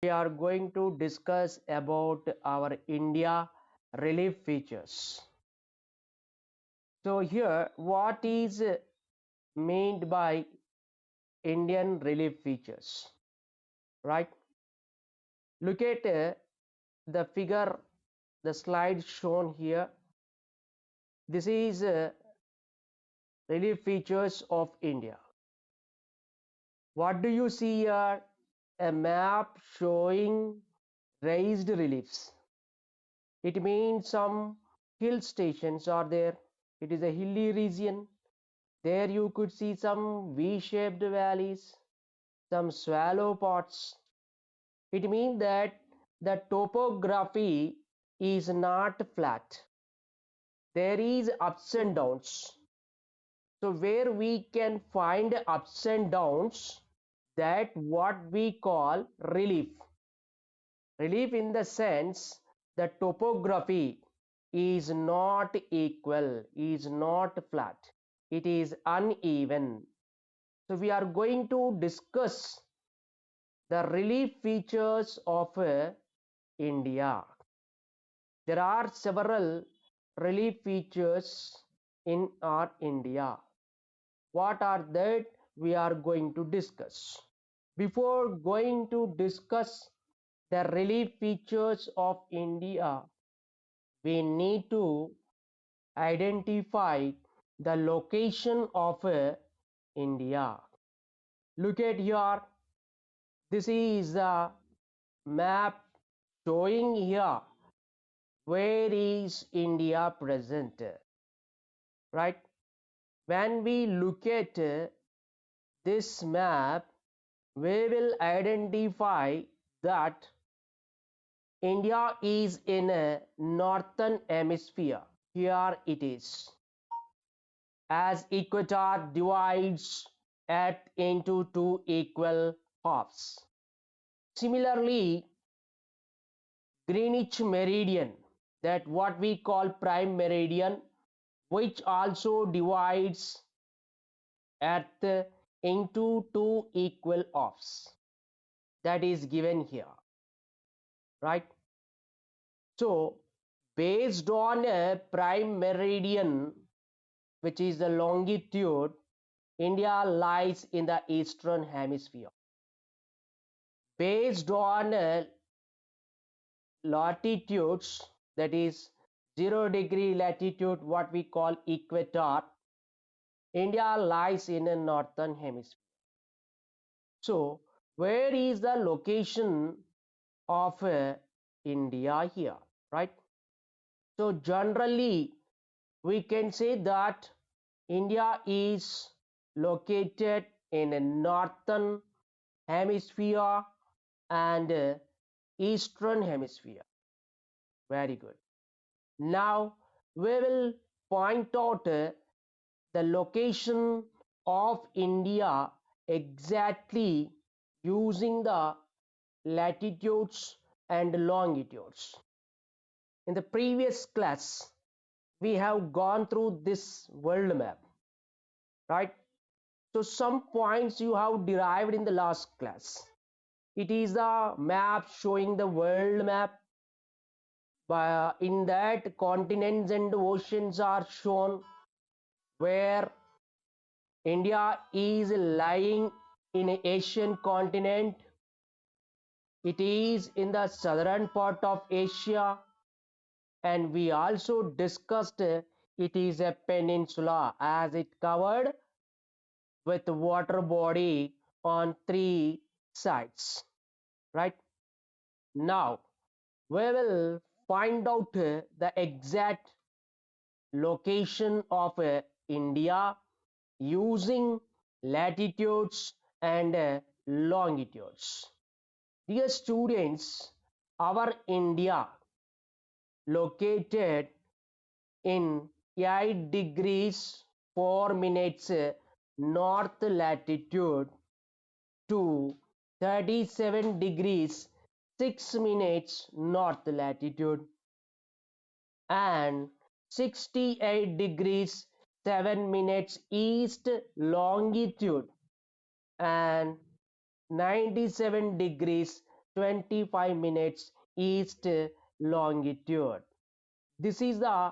we are going to discuss about our India relief features. So here, what is meant by Indian relief features, right? Look at the figure, the slide shown here. This is relief features of India. What do you see here? A map showing raised reliefs. It means some hill stations are there. It is a hilly region. There you could see some V-shaped valleys, some swallow pots. It means that the topography is not flat. There is ups and downs. So where we can find ups and downs, that what we call relief. Relief in the sense the topography is not equal, is not flat. It is uneven. So we are going to discuss the relief features of India. There are several relief features in our India. What are that? We are going to discuss. Before going to discuss the relief features of India, we need to identify the location of India. Look at here. This is the map showing here where is India present, right? When we look at this map, we will identify that India is in a northern hemisphere. Here it is. As equator divides Earth into two equal halves. Similarly, Greenwich meridian, that what we call prime meridian, which also divides Earth into two equal halves. That is given here, right? So, based on a prime meridian, which is the longitude, India lies in the eastern hemisphere. Based on latitudes, that is 0 degree latitude, what we call equator, India lies in a northern hemisphere. So, where is the location of India here, right? So, generally, we can say that India is located in a northern hemisphere and eastern hemisphere. Very good. Now we will point out the location of India exactly using the latitudes and longitudes. In the previous class, we have gone through this world map, right? So some points you have derived in the last class. It is the map showing the world map. In that, continents and oceans are shown, where India is lying in an Asian continent. It is in the southern part of Asia, and we also discussed it is a peninsula as it covered with water body on three sides, right? Now we will find out the exact location of India using latitudes and longitudes. Dear students, our India located in 8 degrees 4 minutes north latitude to 37 degrees 6 minutes north latitude and 68 degrees 7 minutes east longitude and 97 degrees 25 minutes east longitude. This is the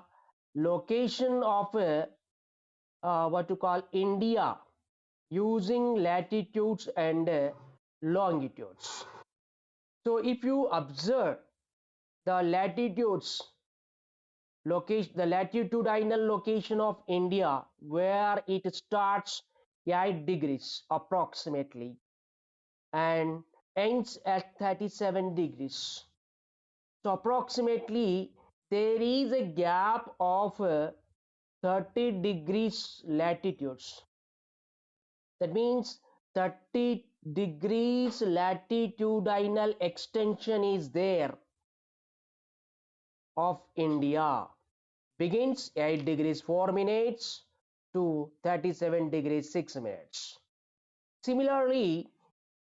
location of what to call India using latitudes and longitudes. So if you observe the latitudes, the latitudinal location of India, where it starts 8 degrees approximately and ends at 37 degrees. So approximately there is a gap of 30 degrees latitudes. That means 30 degrees latitudinal extension is there of India. Begins 8 degrees 4 minutes to 37 degrees 6 minutes. Similarly,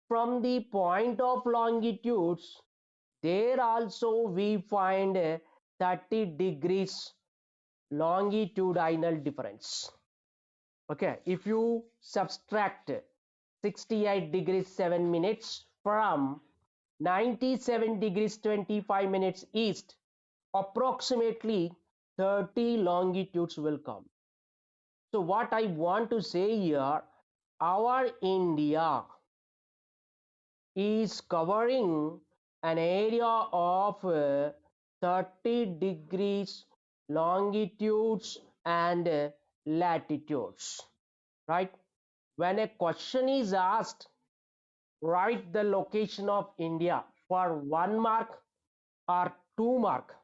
from the point of longitudes, there also we find 30 degrees longitudinal difference. Okay, if you subtract 68 degrees 7 minutes from 97 degrees 25 minutes east, approximately 30 longitudes will come. So what I want to say here, our India is covering an area of 30 degrees longitudes and latitudes, right? When a question is asked, write the location of India for 1 mark or 2 mark,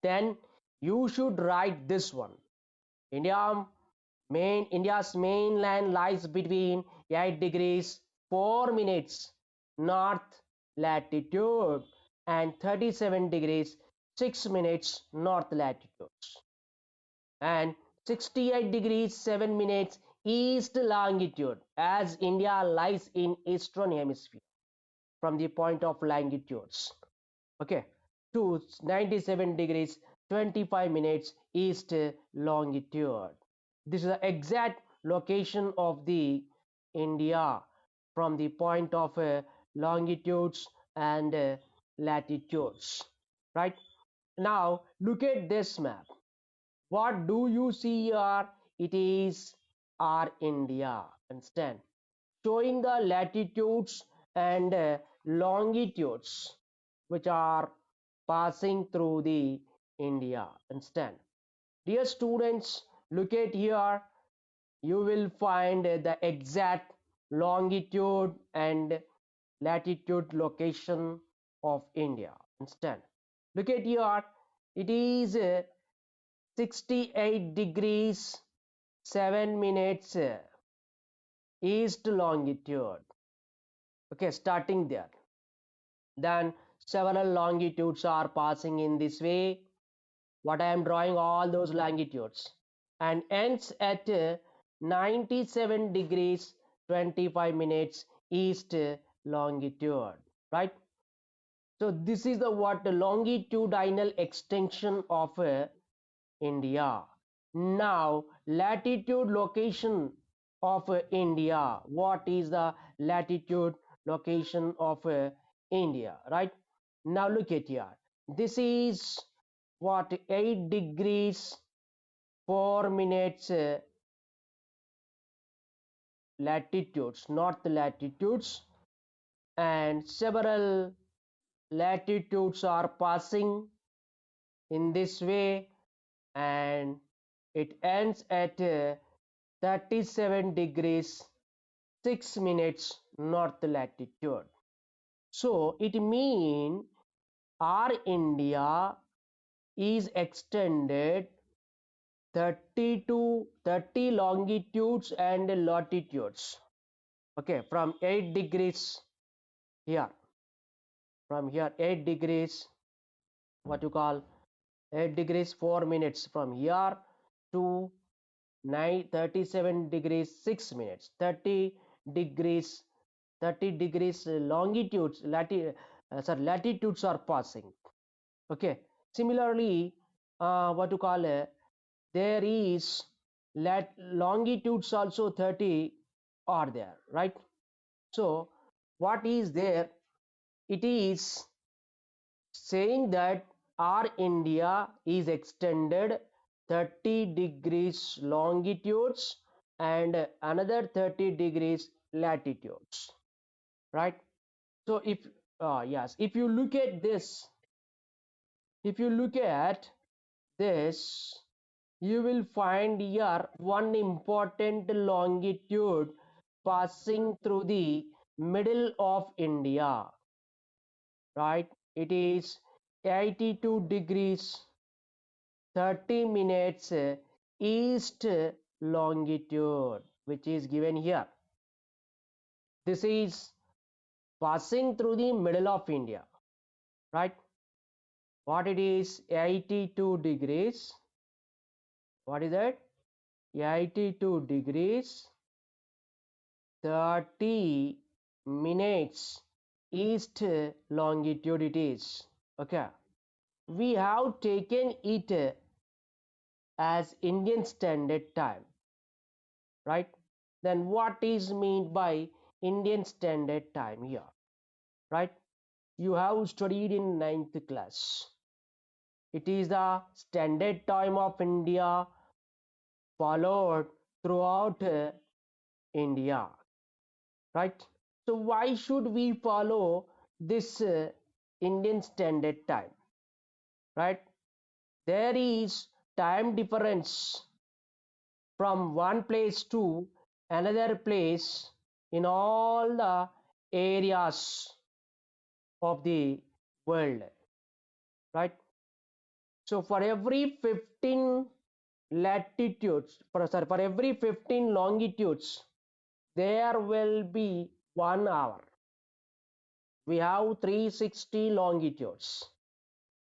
then you should write this one. India's mainland lies between 8 degrees 4 minutes north latitude and 37 degrees 6 minutes north latitude and 68 degrees 7 minutes east longitude, as India lies in eastern hemisphere from the point of longitudes, okay, to 97 degrees 25 minutes east longitude. This is the exact location of the India from the point of longitudes and latitudes, right? Now look at this map. What do you see here? It is our India, understand, showing the latitudes and longitudes which are passing through the India, understand. Dear students, look at here, you will find the exact longitude and latitude location of India, understand. Look at here, it is 68 degrees 7 minutes east longitude, okay, starting there. Then several longitudes are passing in this way, what I am drawing all those longitudes, and ends at 97 degrees 25 minutes east longitude, right? So this is the what longitudinal extension of India. Now latitude location of India. What is the latitude location of India, right? Now look at here. This is what 8 degrees 4 minutes latitudes, north latitudes, and several latitudes are passing in this way, and it ends at 37 degrees 6 minutes north latitude. So it means our India is extended 30 longitudes and latitudes, okay, from 8 degrees here, from here 8 degrees, what you call 8 degrees 4 minutes from here to 37 degrees 6 minutes, 30 degrees longitudes, latitudes are passing, okay. Similarly, what you call there is longitudes also 30 are there, right? So what is there, it is saying that our India is extended 30 degrees longitudes and another 30 degrees latitudes, right? So if you look at this, if you look at this, you will find here one important longitude passing through the middle of India, right? It is 82 degrees 30 minutes east longitude, which is given here. This is passing through the middle of India, right? What it is? 82 degrees. What is that? 82 degrees 30 minutes east longitude it is. Okay, we have taken it as Indian Standard Time, right? Then what is meant by Indian Standard Time here, right? You have studied in 9th class. It is the standard time of India followed throughout India, right? So why should we follow this Indian Standard Time, right? There is time difference from one place to another place in all the areas of the world, right? So for every 15 latitudes, for every 15 longitudes, there will be 1 hour. We have 360 longitudes.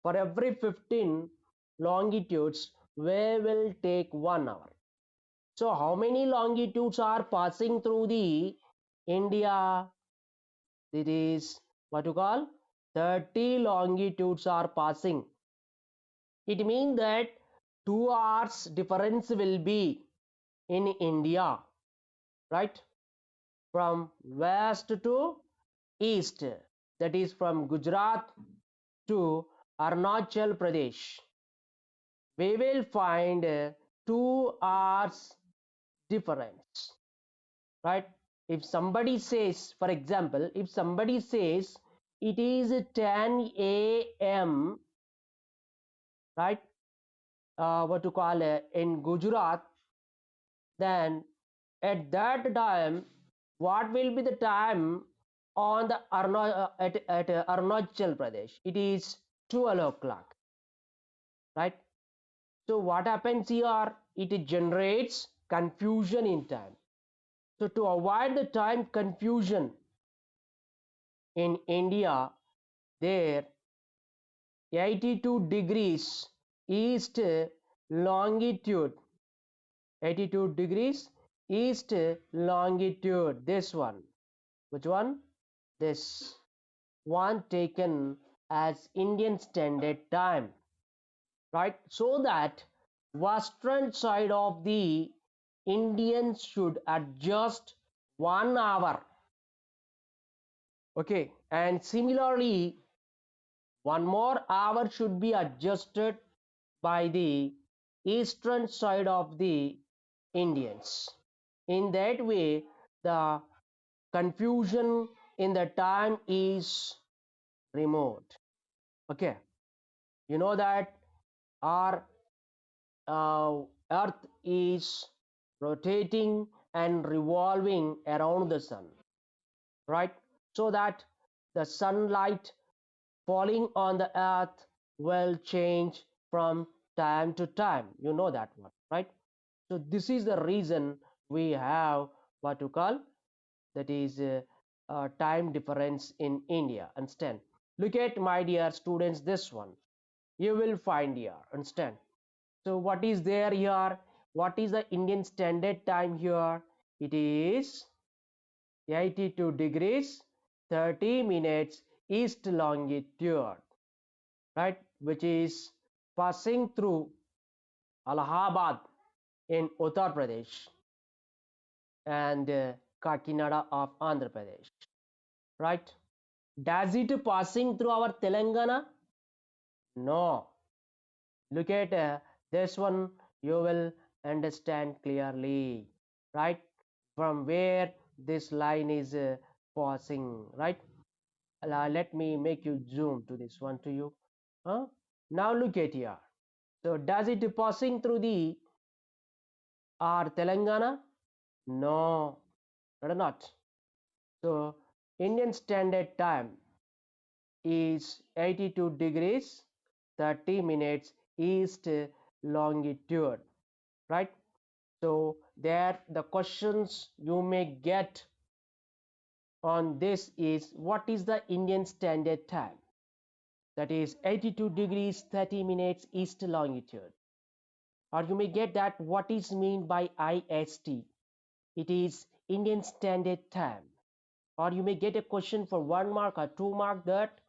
For every 15 longitudes, we will take 1 hour. So how many longitudes are passing through the India? It is what you call 30 longitudes are passing. It means that 2 hours difference will be in India, right? From west to east, that is from Gujarat to Arunachal Pradesh. We will find 2 hours difference, right? If somebody says, for example, if somebody says it is 10 a.m., right? What to call it in Gujarat, then at that time, what will be the time on the at Arunachal Pradesh? It is 12 o'clock, right? So what happens here? It generates confusion in time. So to avoid the time confusion in India, there 82 degrees east longitude, 82 degrees east longitude, this one. Which one? This one taken as Indian Standard Time, right? So that western side of the Indians should adjust 1 hour. Okay, and similarly, one more hour should be adjusted by the eastern side of the Indians. In that way, the confusion in the time is removed. Okay, you know that our earth is rotating and revolving around the sun, right? So that the sunlight falling on the earth will change from time to time. You know that one, right? So this is the reason we have what you call, that is time difference in India. Understand? Look at, my dear students, this one. You will find here. Understand? So what is there here? What is the Indian Standard Time here? It is 82 degrees 30 minutes east longitude, right? Which is passing through Allahabad in Uttar Pradesh and Kakinada of Andhra Pradesh, right? Does it passing through our Telangana? No. Look at this one, you will understand clearly, right? From where this line is passing, right? Let me make you zoom to this one to you. Huh? Now look at here. So does it passing through the our Telangana? No, not. So Indian Standard Time is 82 degrees 30 minutes east longitude, right? So there the questions you may get on this is what is the Indian Standard Time? That is 82 degrees 30 minutes east longitude. Or you may get that what is mean by IST? It is Indian Standard Time. Or you may get a question for 1 mark or 2 mark that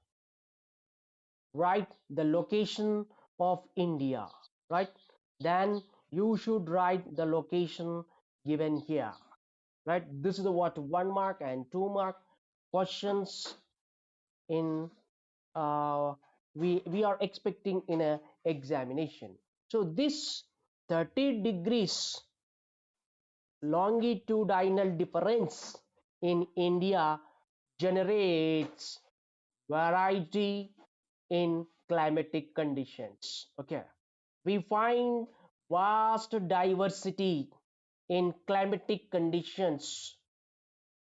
write the location of India, right? Then you should write the location given here, right? This is the what 1 mark and 2 mark questions in we are expecting in a examination. So this 30 degrees longitudinal difference in India generates variety in climatic conditions. Okay, we find vast diversity in climatic conditions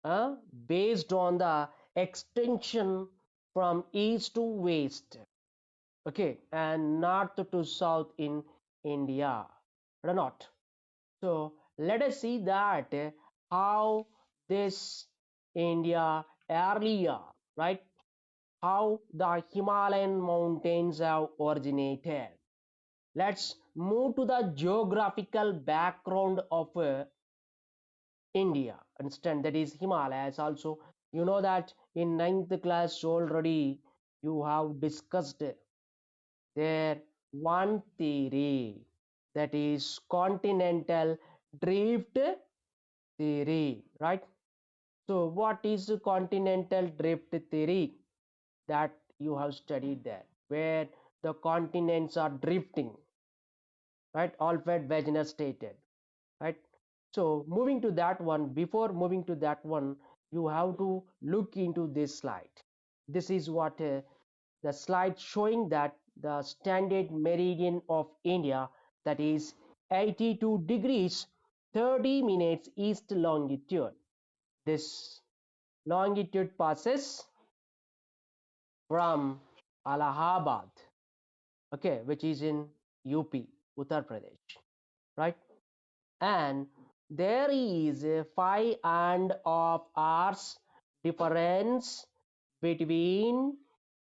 uh, based on the extension from east to west, okay, and north to south in India, or not. So let us see that how this India earlier, right? How the Himalayan mountains have originated. Let's move to the geographical background of India. Understand that is Himalayas also. You know that in ninth class already you have discussed there one theory, that is continental drift theory, right? So what is continental drift theory? That you have studied there, where the continents are drifting, right? Alfred Wegener stated, right? So moving to that one, before moving to that one, you have to look into this slide. This is what the slide showing that the standard meridian of India, that is 82 degrees 30 minutes east longitude. This longitude passes from Allahabad, okay, which is in UP, Uttar Pradesh, right? And there is a 5.5 hours difference between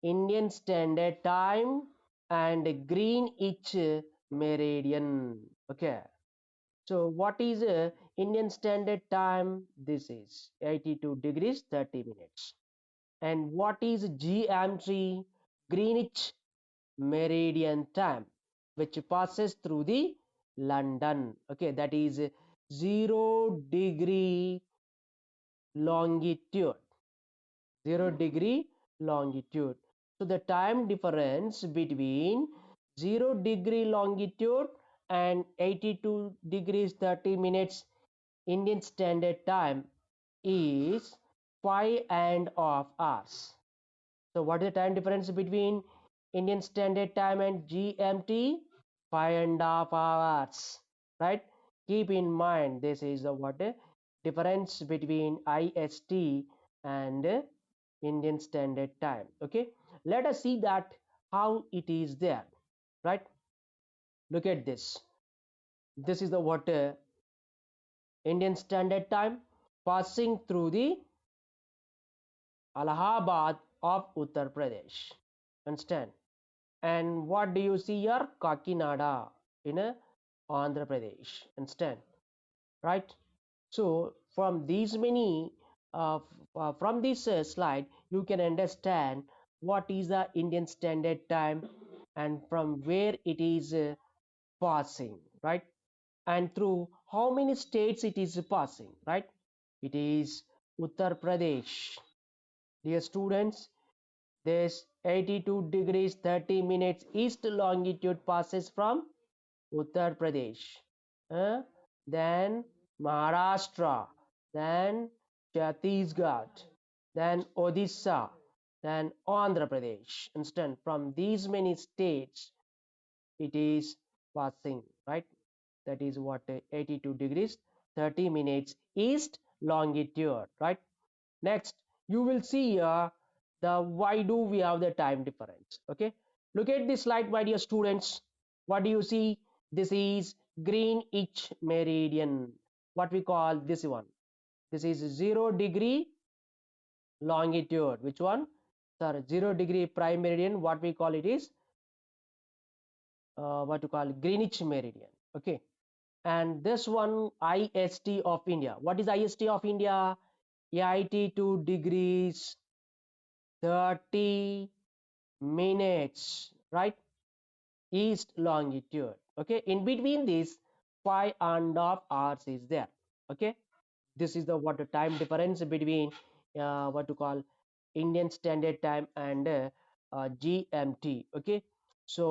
Indian Standard Time and Greenwich Meridian. Okay, so what is Indian Standard Time? This is 82 degrees 30 minutes. And what is GMT? Greenwich Meridian Time, which passes through the London. Okay, that is 0 degree longitude. 0 degree longitude. So the time difference between 0 degree longitude and 82 degrees 30 minutes Indian Standard Time is 5.5 hours. So what is the time difference between Indian Standard Time and GMT? 5.5 hours, right? Keep in mind this is the what difference between IST and Indian Standard Time. Okay, let us see that how it is there, right? Look at this. This is the what Indian Standard Time passing through the Allahabad of Uttar Pradesh. Understand? And what do you see here? Kakinada in Andhra Pradesh. Understand? Right? So from these many, from this slide, you can understand what is the Indian Standard Time and from where it is passing, right? And through how many states it is passing, right? It is Uttar Pradesh, Dear students, this 82 degrees 30 minutes east longitude passes from Uttar Pradesh, uh, then Maharashtra, then Chhattisgarh, then Odisha, then Andhra Pradesh. Understand? From these many states, it is passing, right? That is what 82 degrees 30 minutes east longitude, right? Next, you will see here the why do we have the time difference. Okay, look at this slide, my dear students. What do you see? This is Greenwich meridian. What we call this one? This is 0 degree longitude. Which one? Sir, 0 degree prime meridian. What we call it is what you call Greenwich meridian. Okay, and this one IST of India. What is IST of India? 82 degrees 30 minutes, right? East longitude. Okay, in between this 5.5 hours is there. Okay, this is the what the time difference between what to call Indian Standard Time and GMT. Okay,